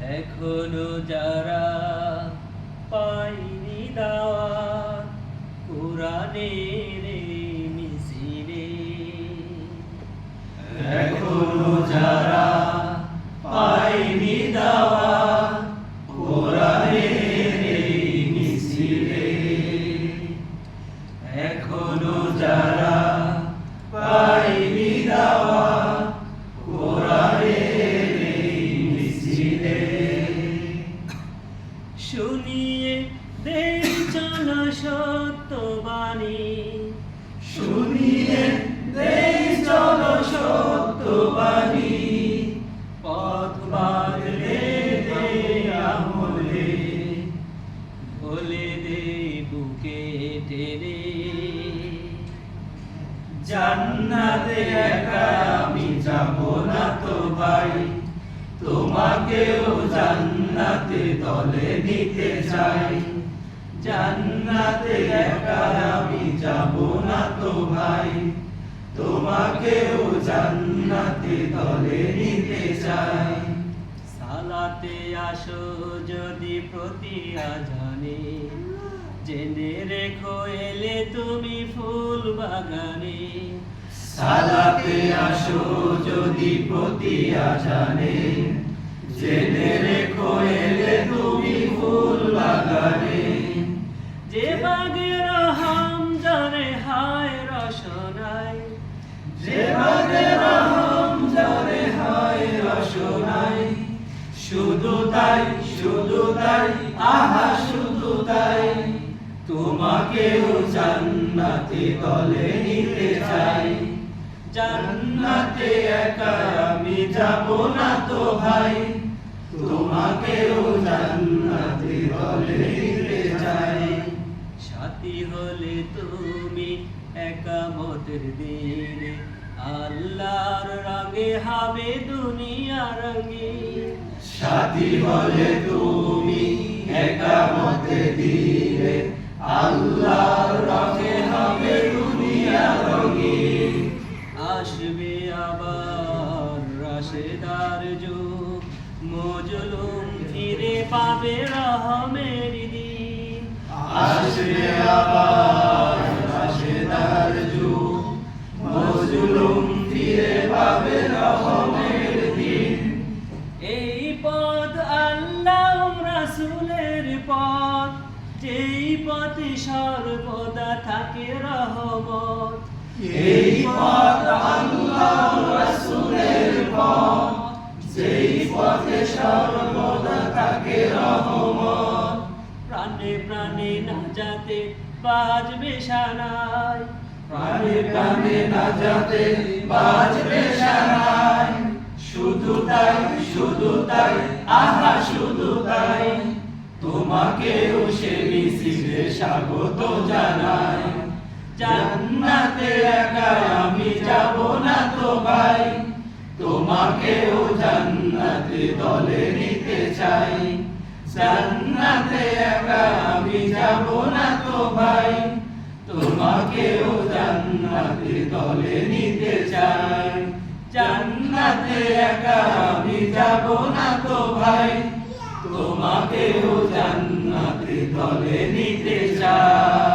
এখনো যারা পায়নি দাওয়াত কোরআনের এই মিছিলে, এখনো যারা পায়নি দাওয়াত কোরআনের এই মিছিলে, এখনো যারা পায়নি দাওয়াত কোরআনের এই মিছিলে, শুনিয়ে দেই চলো সত্যবাণী, শুনিয়ে দেই চলো সত্যবাণী, পথ বাঁধলে দে আমলে, বলে দে বুকে টেনে, জান্নাতে একা আমি যাব না তো ভাই, তোমাকেও জান্নাতে দলে নিতে চাই। জান্নাতে একা আমি যাব না তো ভাই, তোমাকেও জান্নাতে দলে নিতে চাই। সালাতে আসো যদি প্রতি আজানে, জেনে রেখো এলে তুমি ফুল বাগানে। সালাতে আসো যদি প্রতি আজানে, জেনে রেখো এলে তুমি ফুল বাগানে। যে বাগের হাম জরে হায় রসনায়, যে বাগের হাম জরে হায় রসনায়, শুধু তাই শুধু তাই আহা শুধু তাই, তোমাকেও জান্নাতে দলে নিতে চাই। জান্নাতে একা আমি যাব না তো ভাই, তোমাকেও জান্নাতে দলে নিতে চাই। সাথী হলে তুমি একামতের দিনে, আল্লাহর রঙে হবে দুনিয়া রঙে। সাথী হলে তুমি একামতে দিলে, আল্লাহর রঙে হবে দুনিয়া রঙিন। আসবে আবার রাশেদার যুগ, মজলুম ফিরে পাবে রহমের দিন। আসবে আবার রাশেদার যুগ, মজলুম ফিরে পাবে রহমের দিন। এই পথ আল্লাহ রাসূলের পথ, যেই পথে সর্বদা থাকে রহমত। এই পথ আল্লাহ রাসূলের পথ, যেই পথে সর্বদা থাকে রহমত। প্রাণে প্রাণে নাজাতে বাজবে সানাই, প্রাণে প্রাণে নাজাতে বাজবে সানাই। শুধু তাই শুধু তাই আহা শুধু তাই, তোমাকেও সে মিছিলে স্বাগত জানাই। জান্নাতে একা আমি যাব না তো ভাই, তোমাকেও জান্নাতে দলে নিতে চাই। জান্নাতে একা আমি যাব না তো ভাই, তোমাকেও জান্নাতে দলে নিতে চাই। জান্নাতে একা আমি যাব না তো ভাই, তোমাকেও জান্নাতে দলে নিতে চাই।